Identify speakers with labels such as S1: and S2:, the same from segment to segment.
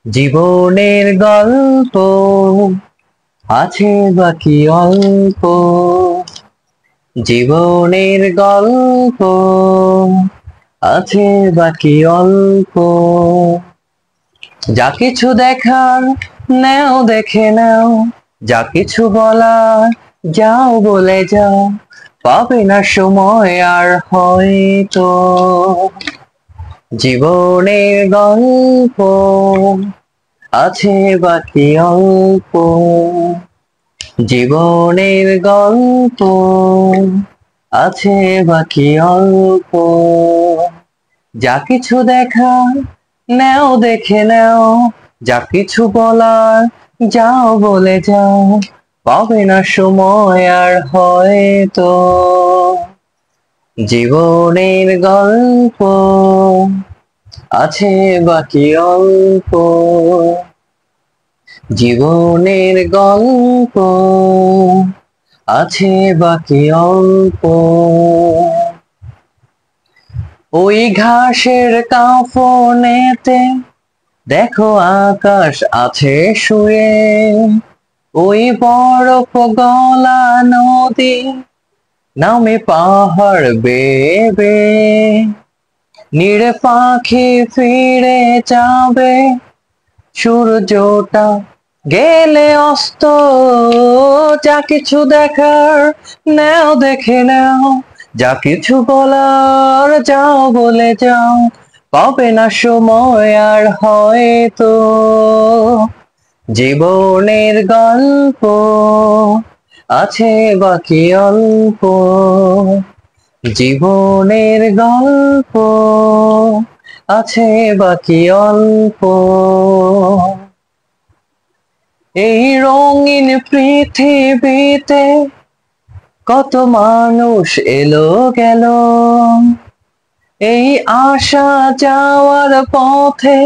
S1: জীবনের গল্প আছে বাকি অল্প। জীবনের গল্প আছে বাকি অল্প। যা কিছু দেখার নাও দেখে নাও, যা কিছু বলার যাও বলে যাও, পাবে না সময় আর হয়তো। জীবনের গল্প আছে বাকি অল্প। জীবনের গল্প আছে বাকি অল্প। যা কিছু দেখার নাও দেখে নাও, যা কিছু বলার যাও বলে যাও, পাবে না সময় আর হয়তো। জীবনের গল্প আছে বাকি অল্প। জীবনের গল্প আছে বাকি অল্প। ওই ঘাসের কাফনেতে দেখো আকাশ আছে শুয়ে, ওই বরফ গলা নদী নামে পাহাড় বেয়ে বেয়ে। নিড়ে পাখি ফিরে যাবে, সূর্যটা গেলে অস্ত। যা কিছু দেখার নাও দেখে নাও, যা কিছু বলার যাও বলে যাও, পাবে না সময় আর হয়তো। জীবনের গল্প আছে বাকি অল্প। জীবনের গল্প আছে বাকি অল্প। এই রঙিন পৃথিবীতে কত মানুষ এলো গেল, এই আসা যাওয়ার পথে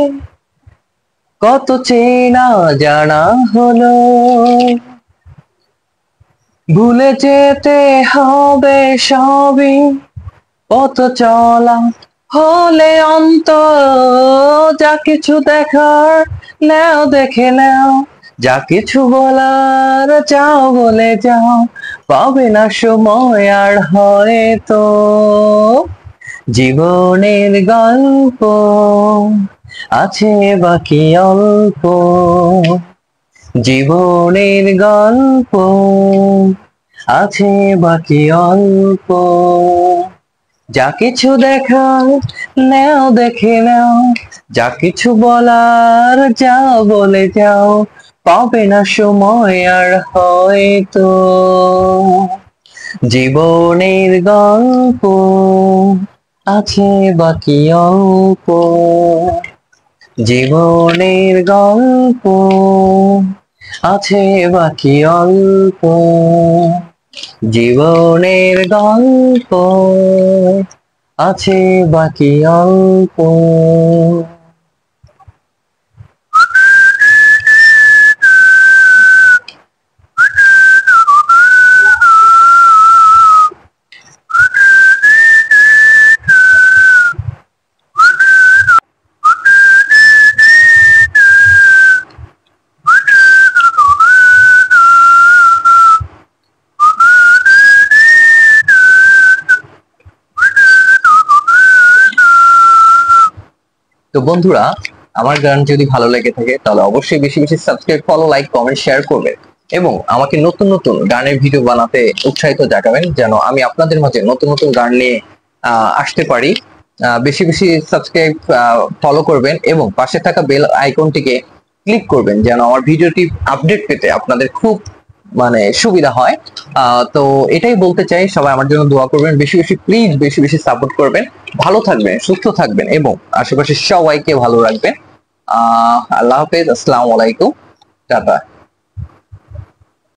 S1: কত চেনা জানা হলো। ভুলে যেতে হবে সবই, পথ চলা হলে অন্ত। যা কিছু দেখার নাও দেখে নাও, যা কিছু বলার যাও বলে যাও, পাবে না সময় আর হয়তো। জীবনের গল্প আছে বাকি অল্প। জীবনের গল্প আছে বাকি অল্প। যা কিছু দেখার নাও দেখে নাও, যা কিছু বলার যাও বলে যাও, পাবে না সময় আর হয়তো। জীবনের গল্প আছে বাকি অল্প। জীবনের গল্প আছে বাকি অল্প। জীবনের গল্প আছে বাকি অল্প। তো বন্ধুরা, আমার গান যদি ভালো লেগে থাকে তাহলে অবশ্যই বেশি বেশি subscribe, follow, like, comment, share করবেন এবং আমাকে নতুন নতুন গানের ভিডিও বানাতে উৎসাহিত জাগাবেন, যেন আমি আপনাদের মাঝে নতুন নতুন গান নিয়ে আসতে পারি। বেশি বেশি সাবস্ক্রাইব, ফলো করবেন এবং পাশে থাকা বেল আইকনটিকে ক্লিক করবেন, যেন আমার ভিডিওটি আপডেট পেতে আপনাদের খুব সুবিধা হয়। তো এটাই বলতে চাই, সবাই আমার জন্য দোয়া করবেন, বেশি বেশি প্লিজ বেশি বেশি সাপোর্ট করবেন। ভালো থাকবেন, সুস্থ থাকবেন এবং আশেপাশে সবাইকে ভালো রাখবেন। আল্লাহ হাফেজ, আসসালামু আলাইকুম, টাটা।